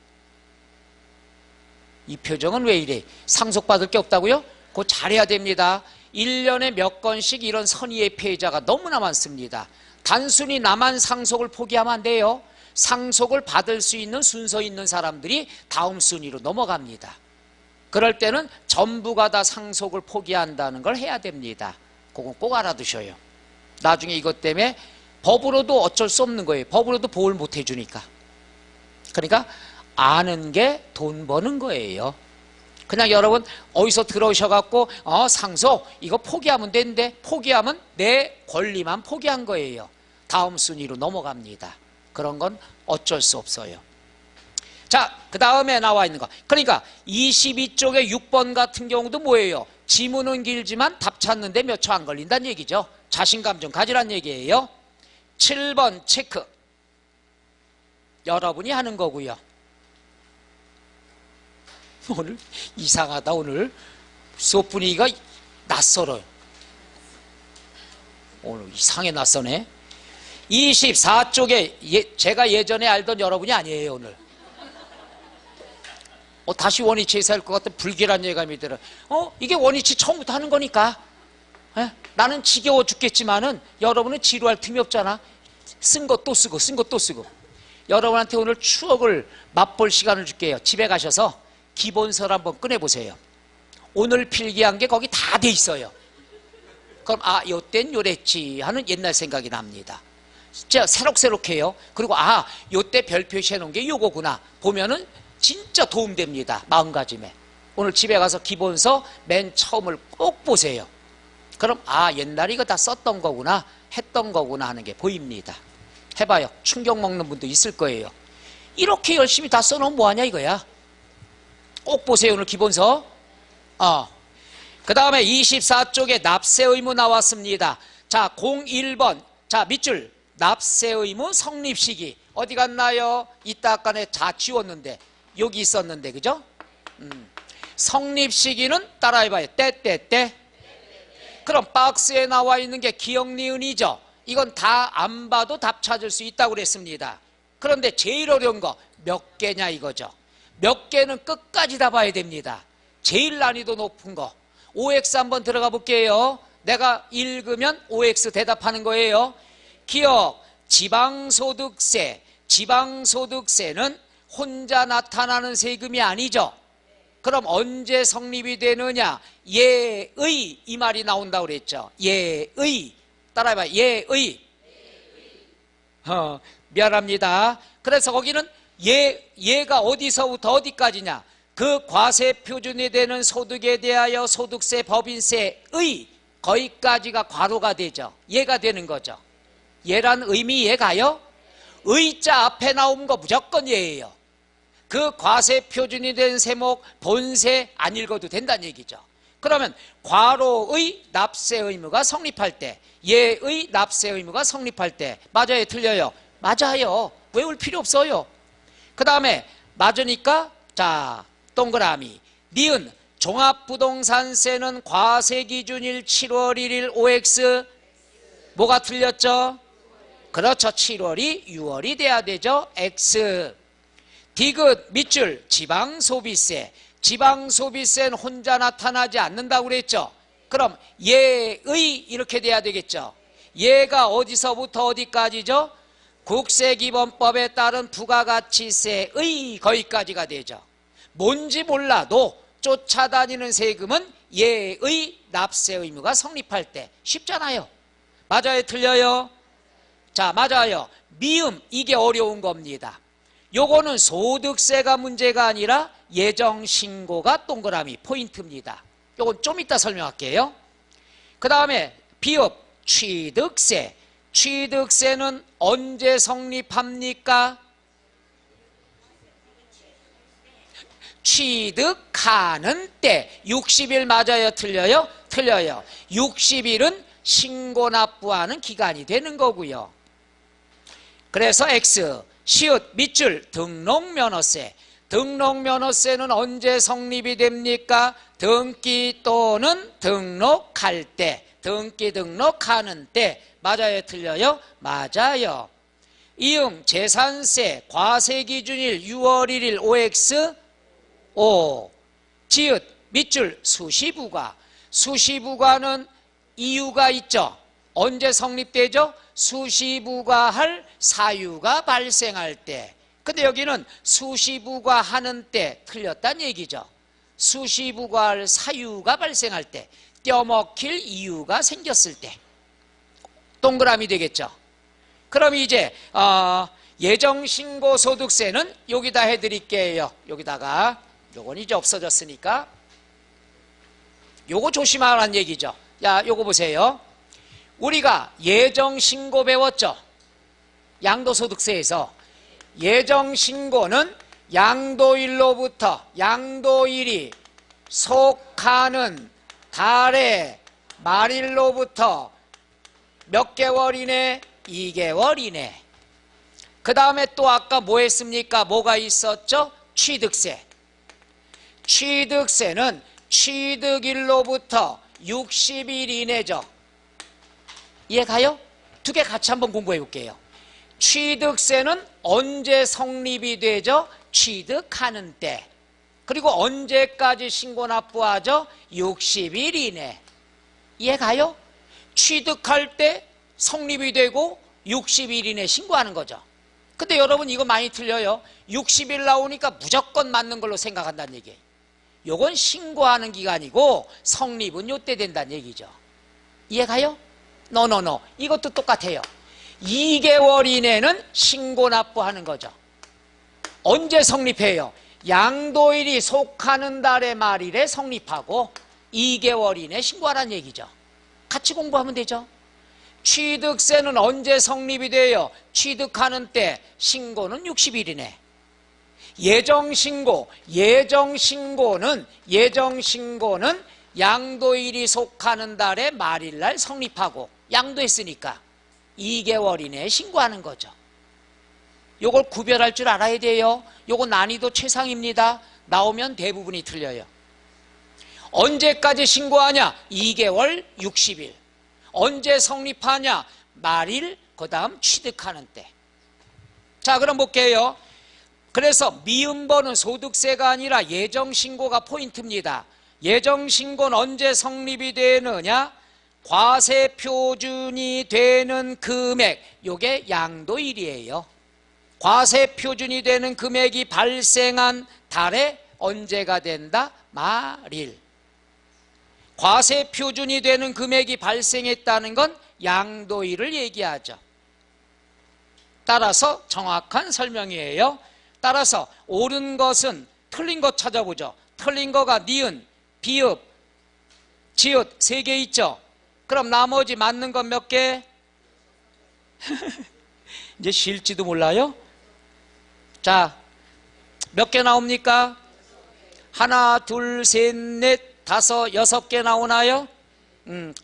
이 표정은 왜 이래? 상속받을 게 없다고요? 그거 잘해야 됩니다. 1년에 몇 건씩 이런 선의의 피해자가 너무나 많습니다. 단순히 나만 상속을 포기하면 안 돼요. 상속을 받을 수 있는 순서 있는 사람들이 다음 순위로 넘어갑니다. 그럴 때는 전부가 다 상속을 포기한다는 걸 해야 됩니다. 그건 꼭 알아두셔요. 나중에 이것 때문에 법으로도 어쩔 수 없는 거예요. 법으로도 보호를 못 해주니까. 그러니까 아는 게 돈 버는 거예요. 그냥 여러분 어디서 들어오셔갖고 상속 이거 포기하면 되는데 포기하면 내 권리만 포기한 거예요. 다음 순위로 넘어갑니다. 그런 건 어쩔 수 없어요. 자, 그 다음에 나와 있는 거. 그러니까 22쪽의 6번 같은 경우도 뭐예요? 지문은 길지만 답 찾는데 몇 초 안 걸린다는 얘기죠. 자신감 좀 가지란 얘기예요. 7번 체크. 여러분이 하는 거고요. 오늘 이상하다. 오늘 수업 분위기가 낯설어요. 오늘 이상하게 낯서네. 24쪽에 제가 예전에 알던 여러분이 아니에요. 오늘 다시 원위치에서 할 것 같은 불길한 예감이 들어요. 이게 원위치 처음부터 하는 거니까. 나는 지겨워 죽겠지만은 여러분은 지루할 틈이 없잖아. 쓴 거 또 쓰고 쓴 거 또 쓰고. 여러분한테 오늘 추억을 맛볼 시간을 줄게요. 집에 가셔서 기본서를 한번 꺼내보세요. 오늘 필기한 게 거기 다 돼 있어요. 그럼 요땐 요랬지 하는 옛날 생각이 납니다. 진짜 새록새록해요. 그리고 요때 별 표시해 놓은 게 요거구나 보면은 진짜 도움됩니다. 마음가짐에. 오늘 집에 가서 기본서 맨 처음을 꼭 보세요. 그럼 옛날에 이거 다 썼던 거구나 했던 거구나 하는 게 보입니다. 해봐요. 충격 먹는 분도 있을 거예요. 이렇게 열심히 다 써놓으면 뭐하냐 이거야. 꼭 보세요. 오늘 기본서. 그 다음에 24쪽에 납세 의무 나왔습니다. 자, 01번. 자, 밑줄. 납세 의무 성립 시기. 어디 갔나요? 이따 아까네 다 지웠는데. 여기 있었는데, 그죠? 성립 시기는 따라해봐요. 때. 그럼 박스에 나와 있는 게 기억, 니은이죠? 이건 다 안 봐도 답 찾을 수 있다고 그랬습니다. 그런데 제일 어려운 거 몇 개냐 이거죠. 몇 개는 끝까지 다 봐야 됩니다. 제일 난이도 높은 거. OX 한번 들어가 볼게요. 내가 읽으면 OX 대답하는 거예요. 기억, 지방소득세. 지방소득세는 혼자 나타나는 세금이 아니죠. 그럼 언제 성립이 되느냐? 예의 이 말이 나온다고 그랬죠. 예의. 따라해봐. 예의. 미안합니다. 그래서 거기는 예가 어디서부터 어디까지냐? 그 과세 표준이 되는 소득에 대하여 소득세, 법인세의 거기까지가 괄호가 되죠. 예가 되는 거죠. 예란 의미 이해가요? 의자 앞에 나온 거 무조건 예예요. 그 과세 표준이 된 세목 본세 안 읽어도 된다는 얘기죠. 그러면 괄호의 납세 의무가 성립할 때, 예의 납세 의무가 성립할 때 맞아요, 틀려요? 맞아요. 외울 필요 없어요. 그 다음에 맞으니까 자, 동그라미. 니은 종합부동산세는 과세 기준일 7월 1일 OX 뭐가 틀렸죠? 그렇죠. 7월이 6월이 돼야 되죠. X. 디귿 밑줄 지방소비세. 지방소비세는 혼자 나타나지 않는다고 그랬죠. 그럼 예의 이렇게 돼야 되겠죠. 예가 어디서부터 어디까지죠? 국세기본법에 따른 부가가치세의 거기까지가 되죠. 뭔지 몰라도 쫓아다니는 세금은 예의 납세 의무가 성립할 때 쉽잖아요. 맞아요, 틀려요? 자, 맞아요. 미음 이게 어려운 겁니다. 요거는 소득세가 문제가 아니라 예정신고가 동그라미 포인트입니다. 요건 좀 이따 설명할게요. 그 다음에 비읍 취득세. 취득세는 언제 성립합니까? 취득하는 때. 60일 맞아요, 틀려요? 틀려요. 60일은 신고 납부하는 기간이 되는 거고요. 그래서 X, 시읒, 밑줄 등록면허세. 등록면허세는 언제 성립이 됩니까? 등기 또는 등록할 때, 등기 등록하는 때. 맞아요, 틀려요? 맞아요. 이응 재산세 과세기준일 6월 1일 OX 5. 지읒 밑줄 수시부과. 수시부과는 이유가 있죠. 언제 성립되죠? 수시부과할 사유가 발생할 때. 근데 여기는 수시부과 하는 때 틀렸단 얘기죠. 수시부과할 사유가 발생할 때, 떼어먹힐 이유가 생겼을 때 동그라미 되겠죠. 그럼 이제 예정신고소득세는 여기다 해드릴게요. 여기다가. 요건 이제 없어졌으니까 요거 조심하라는 얘기죠. 야, 요거 보세요. 우리가 예정신고 배웠죠. 양도소득세에서 예정신고는 양도일로부터 양도일이 속하는 달의 말일로부터 몇 개월 이내? 2개월 이내. 그 다음에 또 아까 뭐 했습니까? 뭐가 있었죠? 취득세. 취득세는 취득일로부터 60일 이내죠. 이해가요? 두 개 같이 한번 공부해 볼게요. 취득세는 언제 성립이 되죠? 취득하는 때. 그리고 언제까지 신고 납부하죠? 60일 이내. 이해가요? 취득할 때 성립이 되고 60일 이내 신고하는 거죠. 근데 여러분 이거 많이 틀려요. 60일 나오니까 무조건 맞는 걸로 생각한다는 얘기예요. 요건 신고하는 기간이고 성립은 요때 된다는 얘기죠. 이해가요? 노노노. 이것도 똑같아요. 2개월 이내는 신고 납부하는 거죠. 언제 성립해요? 양도일이 속하는 달의 말일에 성립하고 2개월 이내 신고하라는 얘기죠. 같이 공부하면 되죠. 취득세는 언제 성립이 돼요? 취득하는 때. 신고는 60일 이내. 예정신고는 양도일이 속하는 달의 말일날 성립하고 양도했으니까 2개월 이내에 신고하는 거죠. 요걸 구별할 줄 알아야 돼요. 요거 난이도 최상입니다. 나오면 대부분이 틀려요. 언제까지 신고하냐? 2개월 60일. 언제 성립하냐? 말일, 그 다음 취득하는 때. 자, 그럼 볼게요. 그래서 미음번은 소득세가 아니라 예정신고가 포인트입니다. 예정신고는 언제 성립이 되느냐? 과세 표준이 되는 금액, 요게 양도일이에요. 과세 표준이 되는 금액이 발생한 달에 언제가 된다? 말일. 과세 표준이 되는 금액이 발생했다는 건 양도일을 얘기하죠. 따라서 정확한 설명이에요. 따라서 옳은 것은 틀린 것 찾아보죠. 틀린 거가 니은, 비읍, 지읒 3개 있죠. 그럼 나머지 맞는 건 몇 개? 이제 쉴지도 몰라요. 자, 몇 개 나옵니까? 하나, 둘, 셋, 넷, 다섯, 6개 나오나요?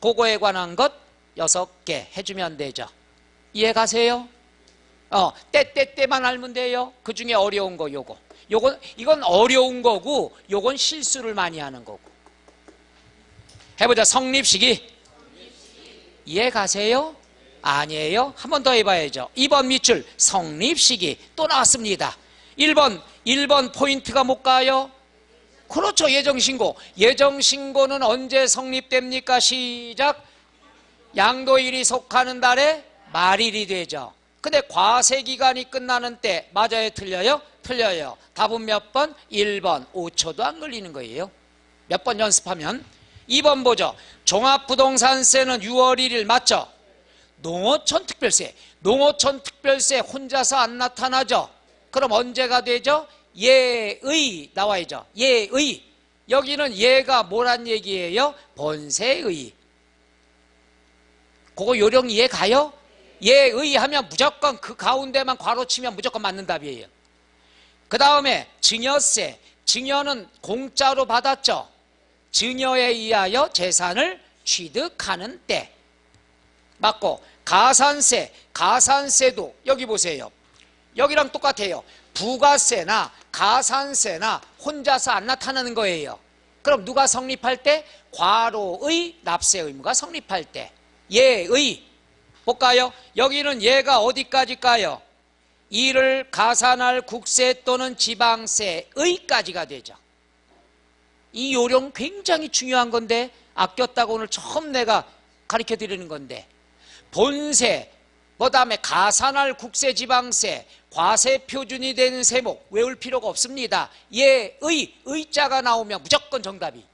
그거에 관한 것 6개 해주면 되죠. 이해 가세요? 때만 알면 돼요. 그 중에 어려운 거 이건 어려운 거고 요건 실수를 많이 하는 거고. 해보자. 성립시기. 이해 가세요? 아니에요? 한 번 더 해봐야죠. 2번 밑줄 성립시기 또 나왔습니다. 1번 포인트가 뭘까요? 그렇죠. 예정신고. 예정신고는 언제 성립됩니까? 시작. 양도일이 속하는 달에 말일이 되죠. 근데 과세기간이 끝나는 때 맞아요? 틀려요? 틀려요. 답은 몇 번? 1번. 5초도 안 걸리는 거예요. 몇 번 연습하면. 2번 보죠. 종합부동산세는 6월 1일 맞죠? 농어촌 특별세. 농어촌 특별세 혼자서 안 나타나죠? 그럼 언제가 되죠? 예의 나와야죠. 예의. 여기는 예가 뭐란 얘기예요? 본세의. 그거 요령 이해 가요? 예의 하면 무조건 그 가운데만 괄호 치면 무조건 맞는 답이에요. 그 다음에 증여세. 증여는 공짜로 받았죠. 증여에 의하여 재산을 취득하는 때 맞고, 가산세. 가산세도 여기 보세요. 여기랑 똑같아요. 부가세나 가산세나 혼자서 안 나타나는 거예요. 그럼 누가 성립할 때? 과로의 납세 의무가 성립할 때. 예의. 볼까요? 여기는 예가 어디까지일까요? 이를 가산할 국세 또는 지방세의까지가 되죠. 이 요령 굉장히 중요한 건데 아꼈다고 오늘 처음 내가 가르쳐 드리는 건데, 본세, 그 다음에 가산할 국세, 지방세, 과세 표준이 되는 세목 외울 필요가 없습니다. 예의, 의자가 나오면 무조건 정답이.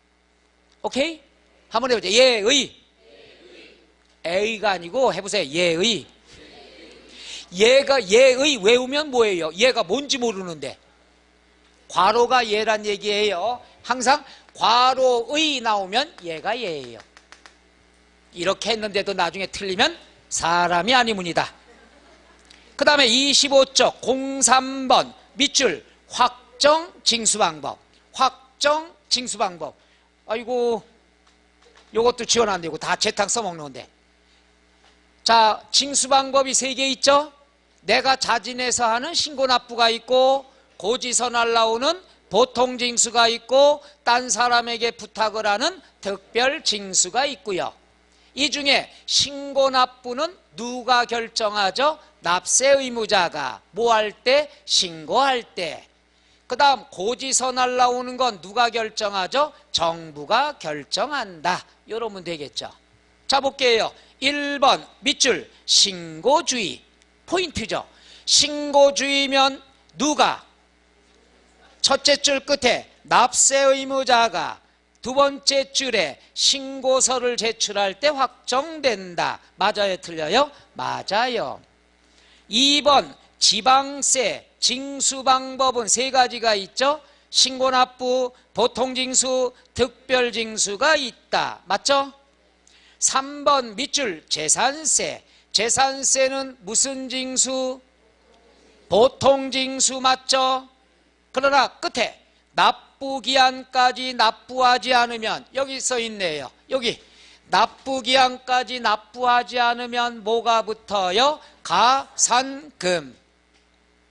오케이? 한번 해보자. 예의. 에이가 아니고 해보세요. 예의. 예의 외우면 뭐예요? 얘가 뭔지 모르는데. 과로가 예란 얘기예요. 항상 과로의 나오면 얘가 예예요. 이렇게 했는데도 나중에 틀리면 사람이 아니문이다. 그 다음에 25쪽 03번 밑줄 확정 징수방법. 확정 징수방법. 아이고, 요것도 지원 안 되고 다 재탕 써먹는데. 자, 징수방법이 3개 있죠? 내가 자진해서 하는 신고납부가 있고, 고지서 날라오는 보통징수가 있고, 딴 사람에게 부탁을 하는 특별징수가 있고요. 이 중에 신고납부는 누가 결정하죠? 납세의무자가. 뭐 할 때? 신고할 때. 그 다음 고지서 날라오는 건 누가 결정하죠? 정부가 결정한다. 이러면 되겠죠. 자, 볼게요. 1번 밑줄 신고주의. 포인트죠. 신고주의면 누가? 첫째 줄 끝에 납세의무자가, 두 번째 줄에 신고서를 제출할 때 확정된다. 맞아요? 틀려요? 맞아요. 2번 지방세 징수방법은 3가지가 있죠. 신고납부, 보통징수, 특별징수가 있다. 맞죠? 3번 밑줄 재산세. 재산세는 무슨 징수? 보통징수 맞죠? 그러나 끝에 납부기한까지 납부하지 않으면, 여기 써 있네요. 여기 납부기한까지 납부하지 않으면 뭐가 붙어요? 가산금.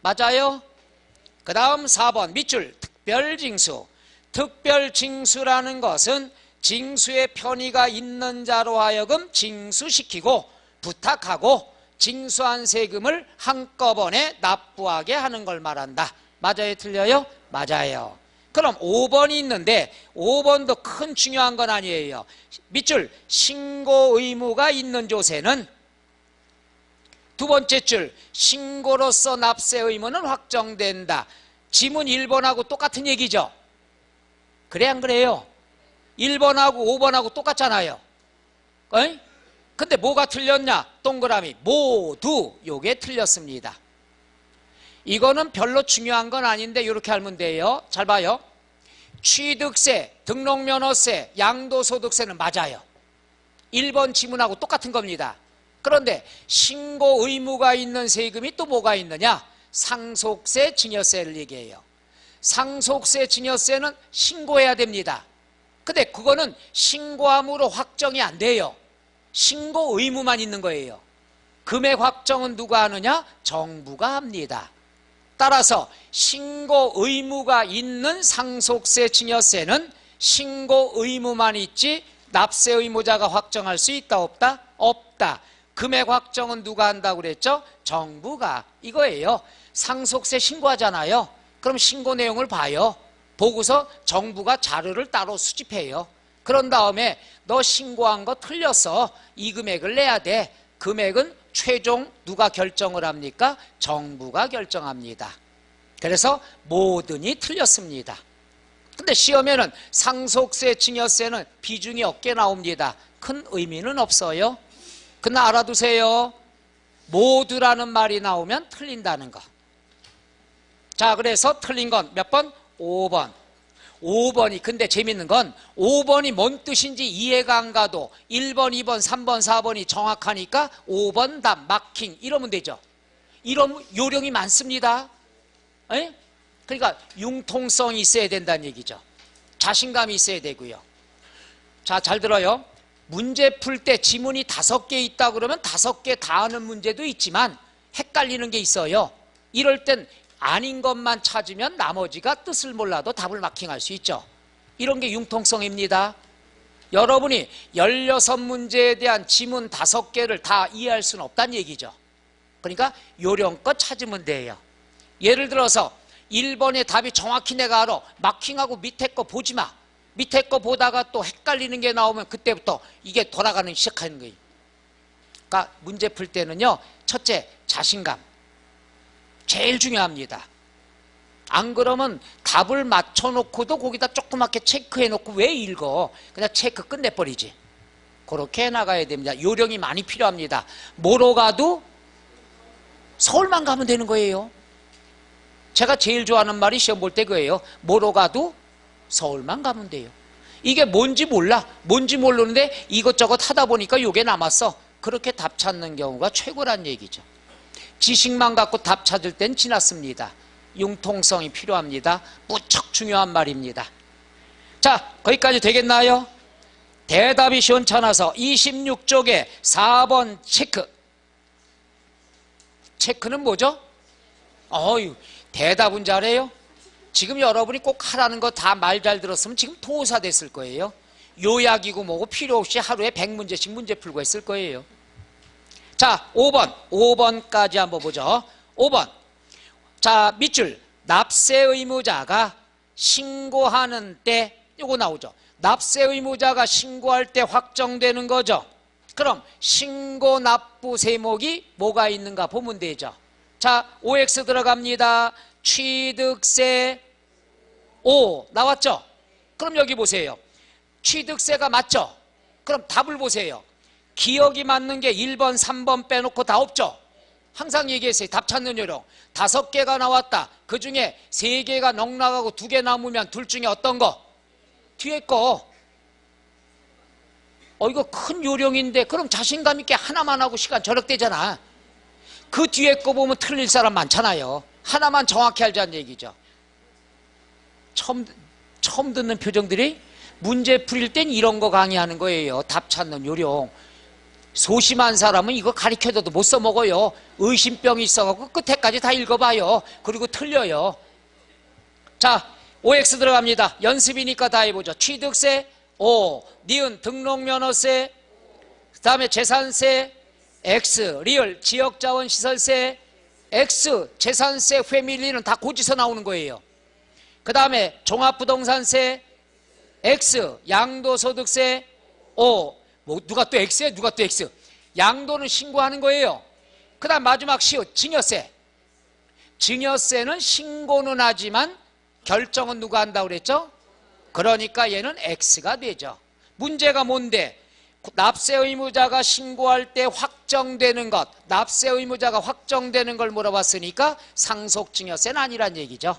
맞아요? 그 다음 4번 밑줄 특별징수. 특별징수라는 것은 징수의 편의가 있는 자로 하여금 징수시키고 부탁하고 징수한 세금을 한꺼번에 납부하게 하는 걸 말한다. 맞아요? 틀려요? 맞아요. 그럼 5번이 있는데 5번도 큰 중요한 건 아니에요. 밑줄 신고 의무가 있는 조세는, 두 번째 줄 신고로서 납세 의무는 확정된다. 지문 1번하고 똑같은 얘기죠. 그래 안 그래요? 1번하고 5번하고 똑같잖아요. 어이? 근데 뭐가 틀렸냐? 동그라미 모두 요게 틀렸습니다. 이거는 별로 중요한 건 아닌데 이렇게 하면 돼요. 잘 봐요. 취득세, 등록면허세, 양도소득세는 맞아요. 1번 지문하고 똑같은 겁니다. 그런데 신고 의무가 있는 세금이 또 뭐가 있느냐? 상속세, 증여세를 얘기해요. 상속세, 증여세는 신고해야 됩니다. 근데 그거는 신고함으로 확정이 안 돼요. 신고 의무만 있는 거예요. 금액 확정은 누가 하느냐? 정부가 합니다. 따라서 신고 의무가 있는 상속세, 증여세는 신고 의무만 있지 납세 의무자가 확정할 수 있다 없다? 없다. 금액 확정은 누가 한다고 그랬죠? 정부가. 이거예요. 상속세 신고하잖아요. 그럼 신고 내용을 봐요. 보고서 정부가 자료를 따로 수집해요. 그런 다음에 너 신고한 거 틀렸어. 이 금액을 내야 돼. 금액은 최종 누가 결정을 합니까? 정부가 결정합니다. 그래서 모든이 틀렸습니다. 근데 시험에는 상속세, 증여세는 비중이 없게 나옵니다. 큰 의미는 없어요. 그러나 알아두세요. 모두라는 말이 나오면 틀린다는 거. 자, 그래서 틀린 건 몇 번? 5번. 5번이, 근데 재밌는 건 5번이 뭔 뜻인지 이해가 안 가도 1번, 2번, 3번, 4번이 정확하니까 5번 답 마킹 이러면 되죠. 이런 요령이 많습니다. 에? 그러니까 융통성이 있어야 된다는 얘기죠. 자신감이 있어야 되고요. 자, 잘 들어요. 문제 풀 때 지문이 5개 있다 그러면 5개 다 하는 문제도 있지만 헷갈리는 게 있어요. 이럴 땐 아닌 것만 찾으면 나머지가 뜻을 몰라도 답을 마킹할 수 있죠. 이런 게 융통성입니다. 여러분이 16문제에 대한 지문 5개를 다 이해할 수는 없다는 얘기죠. 그러니까 요령껏 찾으면 돼요. 예를 들어서 1번의 답이 정확히 내가 알아. 마킹하고 밑에 거 보지 마. 밑에 거 보다가 또 헷갈리는 게 나오면 그때부터 이게 돌아가는 시작하는 거예요. 그러니까 문제 풀 때는요, 첫째, 자신감. 제일 중요합니다. 안 그러면 답을 맞춰놓고도 거기다 조그맣게 체크해놓고 왜 읽어? 그냥 체크 끝내버리지. 그렇게 해나가야 됩니다. 요령이 많이 필요합니다. 뭐로 가도 서울만 가면 되는 거예요. 제가 제일 좋아하는 말이 시험 볼 때 그거예요. 뭐로 가도 서울만 가면 돼요. 이게 뭔지 몰라. 뭔지 모르는데 이것저것 하다 보니까 요게 남았어. 그렇게 답 찾는 경우가 최고란 얘기죠. 지식만 갖고 답 찾을 땐 지났습니다. 융통성이 필요합니다. 무척 중요한 말입니다. 자, 거기까지 되겠나요? 대답이 시원찮아서 26쪽에 4번 체크. 체크는 뭐죠? 어휴, 대답은 잘해요. 지금 여러분이 꼭 하라는 거 다 말 잘 들었으면 지금 도사 됐을 거예요. 요약이고 뭐고 필요 없이 하루에 100문제씩 문제 풀고 했을 거예요. 자, 5번까지 한번 보죠. 5번. 자, 밑줄. 납세 의무자가 신고하는 때 이거 나오죠. 납세 의무자가 신고할 때 확정되는 거죠. 그럼 신고 납부 세목이 뭐가 있는가 보면 되죠. 자, OX 들어갑니다. 취득세 O 나왔죠? 그럼 여기 보세요. 취득세가 맞죠? 그럼 답을 보세요. 기억이 맞는 게 1번, 3번 빼놓고 다 없죠? 항상 얘기했어요. 답 찾는 요령. 5개가 나왔다. 그 중에 3개가 넉나가고 2개 남으면 둘 중에 어떤 거? 뒤에 거. 이거 큰 요령인데 그럼 자신감 있게 하나만 하고 시간 절약되잖아. 그 뒤에 거 보면 틀릴 사람 많잖아요. 하나만 정확히 알자는 얘기죠. 처음 듣는 표정들이 문제 풀릴 땐 이런 거 강의하는 거예요. 답 찾는 요령. 소심한 사람은 이거 가르쳐줘도 못 써먹어요. 의심병이 있어갖고 끝에까지 다 읽어봐요. 그리고 틀려요. 자, OX 들어갑니다. 연습이니까 다 해보죠. 취득세 O, 니은 등록면허세, 그 다음에 재산세 X, 리얼 지역자원시설세 X, 재산세 패밀리는 다 고지서 나오는 거예요. 그 다음에 종합부동산세 X, 양도소득세 O, 뭐 누가 또 X에 누가 또 X. 양도는 신고하는 거예요. 그 다음 마지막 시옷 증여세. 증여세는 신고는 하지만 결정은 누가 한다고 그랬죠? 그러니까 얘는 X가 되죠. 문제가 뭔데? 납세 의무자가 신고할 때 확정되는 것, 납세 의무자가 확정되는 걸 물어봤으니까 상속증여세는 아니란 얘기죠.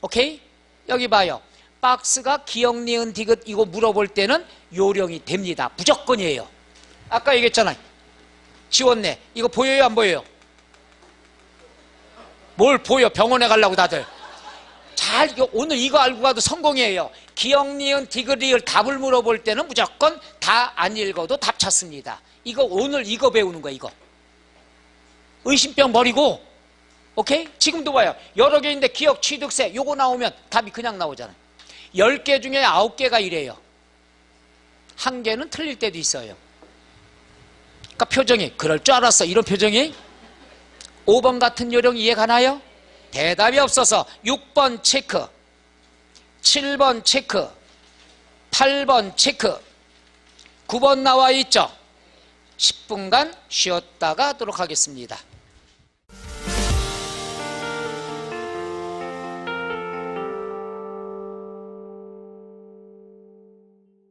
오케이? 여기 봐요. 박스가 기억, 니은, 디귿 이거 물어볼 때는 요령이 됩니다. 무조건이에요. 아까 얘기했잖아요. 지웠네. 이거 보여요, 안 보여요? 뭘 보여? 병원에 가려고 다들. 오늘 이거 알고 가도 성공이에요. 기억, 니은, 디귿, 리을 답을 물어볼 때는 무조건 다 안 읽어도 답 찾습니다. 이거 오늘 이거 배우는 거야, 이거. 의심병 버리고, 오케이? 지금도 봐요. 여러 개 있는데 기억, 취득세 요거 나오면 답이 그냥 나오잖아요. 10개 중에 9개가 이래요. 1개는 틀릴 때도 있어요. 그러니까 표정이 그럴 줄 알았어. 이런 표정이. 5번 같은 요령 이해 가나요? 대답이 없어서 6번 체크, 7번 체크, 8번 체크, 9번 나와 있죠? 10분간 쉬었다가 하도록 하겠습니다.